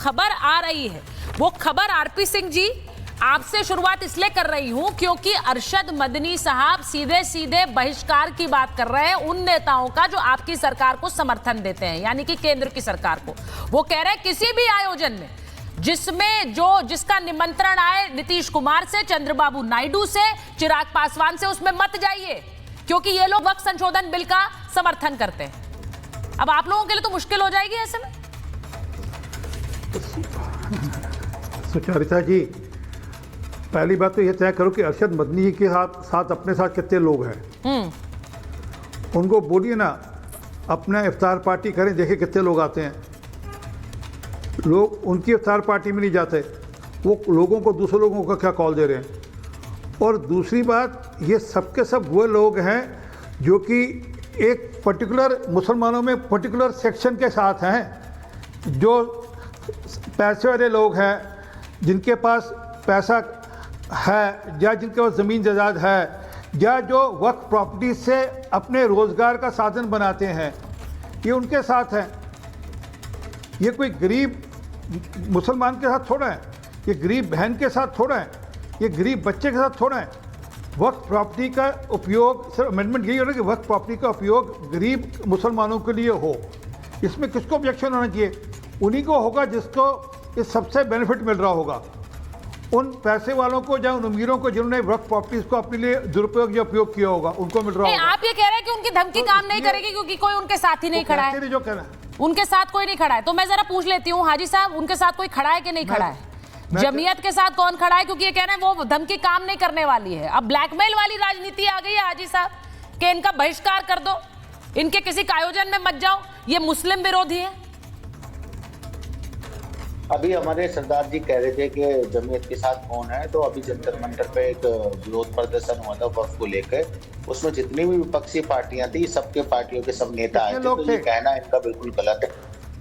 खबर आ रही है वो खबर आरपी सिंह जी आपसे शुरुआत इसलिए कर रही हूं क्योंकि अरशद मदनी साहब सीधे सीधे बहिष्कार की बात कर रहे हैं उन नेताओं का जो आपकी सरकार को समर्थन देते हैं, यानी कि केंद्र की सरकार को। वो कह रहे हैं किसी भी आयोजन में जिसका निमंत्रण आए नीतीश कुमार से, चंद्रबाबू नायडू से, चिराग पासवान से, उसमें मत जाइए क्योंकि ये लोग वक्त संशोधन बिल का समर्थन करते हैं। अब आप लोगों के लिए तो मुश्किल हो जाएगी ऐसे में। सुचरिता जी, पहली बात तो ये तय करो कि अरशद मदनी जी के साथ अपने साथ कितने लोग हैं। उनको बोलिए ना अपना इफ्तार पार्टी करें, देखें कितने लोग आते हैं। लोग उनकी इफ्तार पार्टी में नहीं जाते, वो लोगों को, दूसरे लोगों का क्या कॉल दे रहे हैं। और दूसरी बात, ये सब के सब वो लोग हैं जो कि एक पर्टिकुलर मुसलमानों में पर्टिकुलर सेक्शन के साथ हैं, जो पैसे वाले लोग हैं, जिनके पास पैसा है या जिनके पास ज़मीन जायदाद है या जो वक्फ प्रॉपर्टी से अपने रोज़गार का साधन बनाते हैं, ये उनके साथ हैं। ये कोई गरीब मुसलमान के साथ थोड़ा है, ये गरीब बहन के साथ थोड़ा है, ये गरीब बच्चे के साथ थोड़ा है। वक्फ प्रॉपर्टी का उपयोग, सिर्फ अमेंडमेंट यही हो रहा है कि वक्फ प्रॉपर्टी का उपयोग गरीब मुसलमानों के लिए हो। इसमें किसको ऑब्जेक्शन होना चाहिए? उन्हीं को होगा जिसको इस सबसे बेनिफिट मिल रहा होगा। उन पैसे वालों को या उन अमीरों को जिन्होंने वक्फ प्रॉपर्टीज को अपने लिए दुरुपयोग या उपयोग किया होगा, उनको मिल रहा होगा। आप ये कह रहे हैं कि उनकी धमकी काम नहीं करेगी क्योंकि कोई उनके साथ ही नहीं खड़ा है। जो कह रहा है उनके साथ कोई नहीं खड़ा है। तो मैं जरा पूछ लेती हूँ हाजी साहब, उनके साथ कोई खड़ा है कि नहीं खड़ा है? जमीयत के साथ कौन खड़ा है? क्योंकि ये कह रहे हैं वो धमकी काम नहीं करने वाली है। अब ब्लैकमेल वाली राजनीति आ गई है हाजी साहब कि इनका बहिष्कार कर दो, इनके किसी का आयोजन में मत जाओ, ये मुस्लिम विरोधी है। अभी हमारे सरदार जी कह रहे थे कि जमीयत के साथ कौन है, तो अभी जंतर मंतर पे एक विरोध प्रदर्शन हुआ था वक्फ को लेकर। उसमें जितनी भी विपक्षी पार्टियां थी, सबके पार्टियों के सब नेता आए थे, तो ये कहना इनका बिल्कुल गलत है।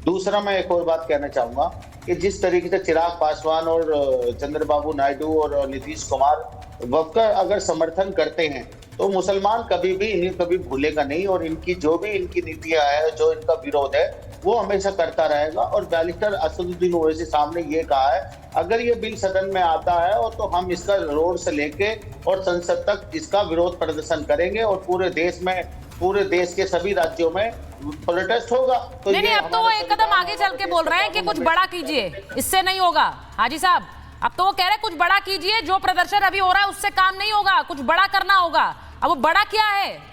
दूसरा, मैं एक और बात कहना चाहूंगा कि जिस तरीके से चिराग पासवान और चंद्रबाबू नायडू और नीतीश कुमार वक्फ का अगर समर्थन करते हैं, तो मुसलमान कभी भी इन्हें कभी भूलेगा नहीं, और इनकी जो भी इनकी नीतियां है, जो इनका विरोध है, वो हमेशा करता रहेगा। और बैरिस्टर असदुद्दीन ओवैसी साहब ने ये कहा है, अगर ये बिल सदन में आता है और तो हम इसका रोड से लेके और संसद तक इसका विरोध प्रदर्शन करेंगे और पूरे देश में, पूरे देश के सभी राज्यों में प्रोटेस्ट होगा। तो नहीं, अब तो वो एक कदम आगे चल के बोल रहे हैं कि कुछ बड़ा कीजिए, इससे नहीं होगा। हाजी साहब, अब तो वो कह रहे हैं कुछ बड़ा कीजिए, जो प्रदर्शन अभी हो रहा है उससे काम नहीं होगा, कुछ बड़ा करना होगा। अब वो बड़ा क्या है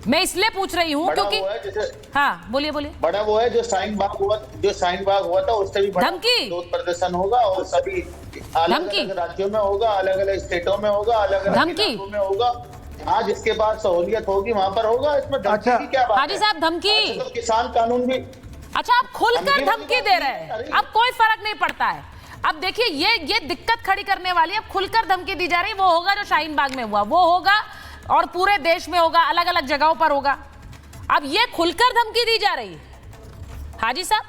मैं इसलिए पूछ रही हूँ क्योंकि हाँ, बोलिए बोलिए। बड़ा वो है जो शाहीन बाग हुआ था, उससे भी बड़ा विरोध प्रदर्शन होगा और सभी अलग अलग राज्यों में होगा, अलग अलग स्टेटों में होगा, अलग अलग इलाकों में होगा। आज जिसके पास सहूलियत होगी वहां पर होगा। इसमें धमकी की क्या बात है? हाजी साहब, धमकी तो किसान कानून भी, अच्छा आप खुलकर धमकी दे रहे हैं, अब कोई फर्क नहीं पड़ता है। अब देखिए ये दिक्कत खड़ी करने वाली है। अब खुलकर धमकी दी जा रही है, वो होगा जो शाहीन बाग में हुआ, वो होगा और पूरे देश में होगा, अलग अलग जगहों पर होगा। अब ये खुलकर धमकी दी जा रही है हाजी साहब।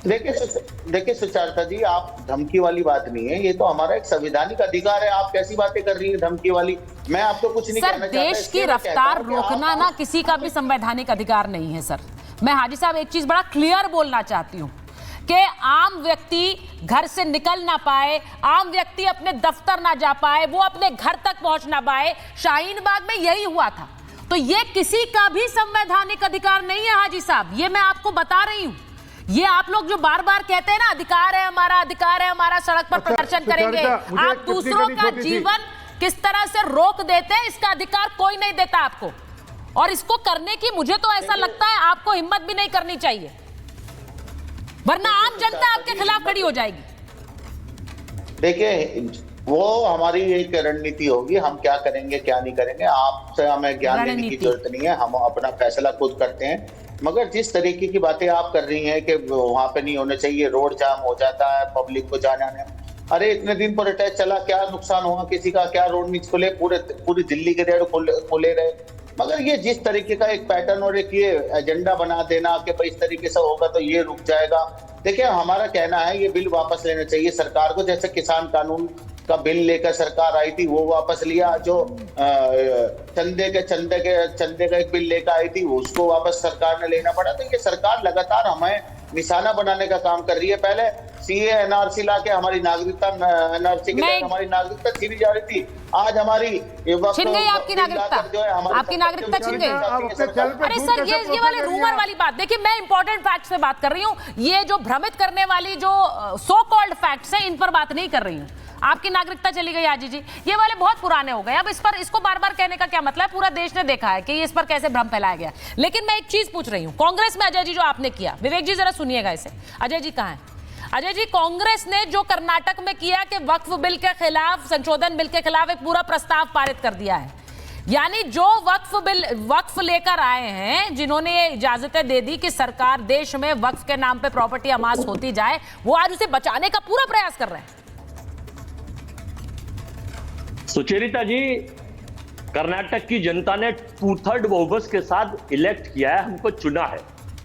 देखिए सुचारता जी, आप धमकी वाली बात नहीं है, ये तो हमारा एक संवैधानिक अधिकार है। आप कैसी बातें कर रही हैं धमकी वाली? मैं आपको कुछ नहीं कहना चाहता। देश की रफ्तार रोकना ना किसी का भी संवैधानिक अधिकार नहीं है सर। मैं हाजी साहब एक चीज बड़ा क्लियर बोलना चाहती हूँ कि आम व्यक्ति घर से निकल ना पाए, आम व्यक्ति अपने दफ्तर ना जा पाए, वो अपने घर तक पहुंच ना पाए। शाहीन बाग में यही हुआ था। तो ये किसी का भी संवैधानिक अधिकार नहीं है हाजी साहब, ये मैं आपको बता रही हूं। ये आप लोग जो बार बार कहते हैं ना, अधिकार है हमारा, सड़क पर प्रदर्शन करेंगे, आप दूसरों का जीवन किस तरह से रोक देते हैं, इसका अधिकार कोई नहीं देता आपको। और इसको करने की मुझे तो ऐसा लगता है आपको हिम्मत भी नहीं करनी चाहिए, वरना आम जनता आपके खिलाफ खड़ी हो जाएगी। देखिए, वो हमारी एक रणनीति होगी, हम क्या करेंगे क्या नहीं करेंगे, आपसे हमें ज्ञान देने की जरूरत नहीं है, हम अपना फैसला खुद करते हैं। मगर जिस तरीके की बातें आप कर रही हैं कि वहां पे नहीं होने चाहिए, रोड जाम हो जाता है, पब्लिक को जाने आने, अरे इतने दिन प्रोटेस्ट चला, क्या नुकसान हुआ किसी का? क्या रोड नहीं खुले? पूरी दिल्ली के रेड खुले रहे। मगर ये जिस तरीके का एक पैटर्न और एक ये एजेंडा बना देना कि भाई इस तरीके से होगा तो ये रुक जाएगा। देखिए, हमारा कहना है ये बिल वापस लेना चाहिए सरकार को। जैसे किसान कानून का बिल लेकर सरकार आई थी, वो वापस लिया। जो चंदे का एक बिल लेकर आई थी, उसको वापस सरकार ने लेना पड़ा। तो ये सरकार लगातार हमें निशाना बनाने का काम कर रही है। पहले सीए एनआरसी ला के हमारी नागरिकता एनआरसी के तहत हमारी नागरिकता छीनी जा रही थी। आज हमारी छिन गई आपकी नागरिकता, आपकी नागरिकता छिन गई। अरे सर ये वाले रूमर वाली बात देखिए, मैं इंपॉर्टेंट फैक्ट्स पे बात कर रही हूँ, ये जो भ्रमित करने वाली जो सो कॉल्ड फैक्ट्स है इन पर बात नहीं कर रही हूँ। आपकी नागरिकता चली गई आजी जी, ये वाले बहुत पुराने हो गए। अब इस पर इसको बार बार कहने का क्या मतलब है? पूरा देश ने देखा है कि इस पर कैसे भ्रम फैलाया गया। लेकिन मैं एक चीज पूछ रही हूँ, कांग्रेस में अजय जी जो आपने किया, विवेक जी जरा सुनिएगा इसे। अजय जी कहाँ हैं? अजय जी, कांग्रेस ने जो कर्नाटक में किया कि वक्फ बिल के खिलाफ, संशोधन बिल के खिलाफ एक पूरा प्रस्ताव पारित कर दिया है, यानी जो वक्फ लेकर आए हैं, जिन्होंने ये इजाजतें दे दी कि सरकार देश में वक्फ के नाम पे प्रॉपर्टी अमास होती जाए, वो आज उसे बचाने का पूरा प्रयास कर रहे हैं। सुचेरिता जी, कर्नाटक की जनता ने 2/3 बहुमत के साथ इलेक्ट किया है, हमको चुना है।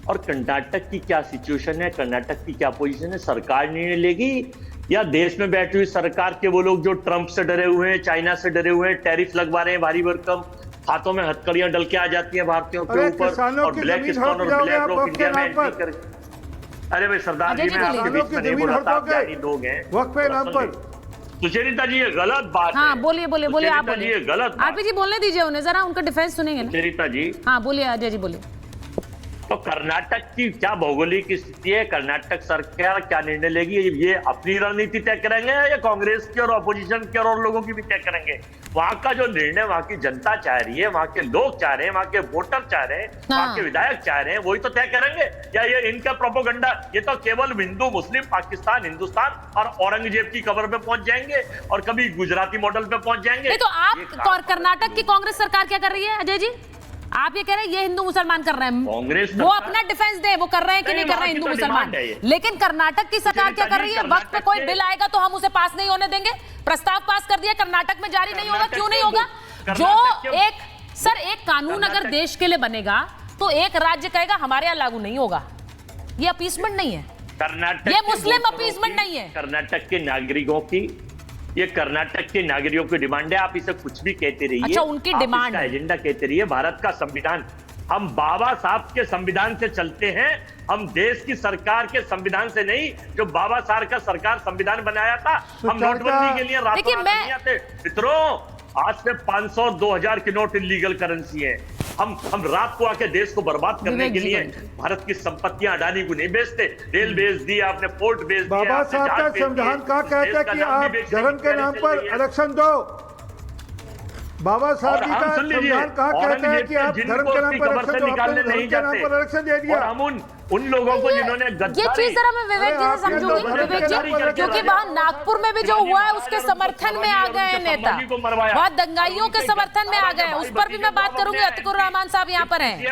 और कर्नाटक की क्या सिचुएशन है, कर्नाटक की क्या पोजीशन है, सरकार निर्णय लेगी या देश में बैठी हुई सरकार के वो लोग जो ट्रंप से डरे हुए हैं, चाइना से डरे हुए हैं, टैरिफ लगवा रहे हैं भारी भरकम, हाथों में हथकड़ियां डल के आ जाती हैं भारतीयों के ऊपर, और ब्लैक स्टोन और ब्लैक रॉक इंडिया में एंट्री कर। अरे भाई सरदार जी, मैं आपके बीच में नहीं बोल रहा था, आप जानी लोग हैं। सुचेरिता जी, ये गलत बात है। हाँ बोलिए बोलिए बोलिए, आप बोलिए। ये गलत बात। आरपी जी बोलने दीजिए उन्हें, जरा उनका डिफेंस सुनेंगे ना। सुचेरिता जी, हाँ बोलिए अजय जी, बोलिए। तो कर्नाटक की क्या भौगोलिक स्थिति है, कर्नाटक सरकार क्या निर्णय लेगी, ये अपनी रणनीति तय करेंगे या कांग्रेस की और अपोजिशन के और लोगों की भी तय करेंगे? वहां का जो निर्णय वहां की जनता चाह रही है, वहां के लोग चाह रहे हैं, वहां के वोटर चाह रहे हैं, वहां के विधायक चाह रहे हैं, वही तो तय करेंगे। या ये इनका प्रोपोगंडा, ये तो केवल हिंदू मुस्लिम, पाकिस्तान हिंदुस्तान और औरंगजेब की कब्र पे पहुंच जाएंगे और कभी गुजराती मॉडल पे पहुंच जाएंगे। तो आप कर्नाटक की कांग्रेस सरकार क्या कर रही है अजय जी? आप ये कह रहे हैं ये हिंदू मुसलमान कर रहे हैं, कांग्रेस वो अपना डिफेंस दे, वो कर रहे हैं कि नहीं कर रहे हैं हिंदू मुसलमान। लेकिन कर्नाटक की सरकार क्या कर रही है? वक्त पे कोई बिल आएगा तो हम उसे पास नहीं होने देंगे। प्रस्ताव पास कर दिया, कर्नाटक में जारी नहीं होगा। क्यों नहीं होगा? जो एक कानून अगर देश के लिए बनेगा तो एक राज्य कहेगा हमारे यहाँ लागू नहीं होगा। ये अपीसमेंट नहीं है, ये मुस्लिम अपीसमेंट नहीं है। कर्नाटक के नागरिकों की, ये कर्नाटक के नागरिकों की डिमांड है। आप इसे कुछ भी कहते रहिए, अच्छा उनकी डिमांड है, एजेंडा कहते रहिए। भारत का संविधान, हम बाबा साहब के संविधान से चलते हैं, हम देश की सरकार के संविधान से नहीं। जो बाबा साहब का सरकार संविधान बनाया था, हम नोटबंदी के लिए रातों रात नहीं आते मित्रों। आज से 500 और 2000 के नोट इलीगल करेंसी है। हम रात को आके देश को बर्बाद करने के लिए भारत की संपत्तियां अडानी को नहीं बेचते। रेल बेच दी आपने, पोर्ट बेच दिया। बाबा साहब का संविधान का कहता है कि आप धर्म के नाम पर इलेक्शन दो। बाबा साहब जी का संविधान कहाँ कहता है कि आप धर्म के नाम पर इलेक्शन दो? आपने धर्म के नाम पर इलेक्शन दे दिया। हम उन लोगों को जिन्होंने ये चीज जरा मैं विवेक जी से समझूंगी, विवेक जी, क्योंकि वहां नागपुर में भी जो हुआ है उसके समर्थन में आ गए हैं नेता, वहां दंगाइयों के समर्थन में आ गए हैं, उस पर भी मैं बात करूंगी। अतकुर रहमान साहब यहाँ पर हैं।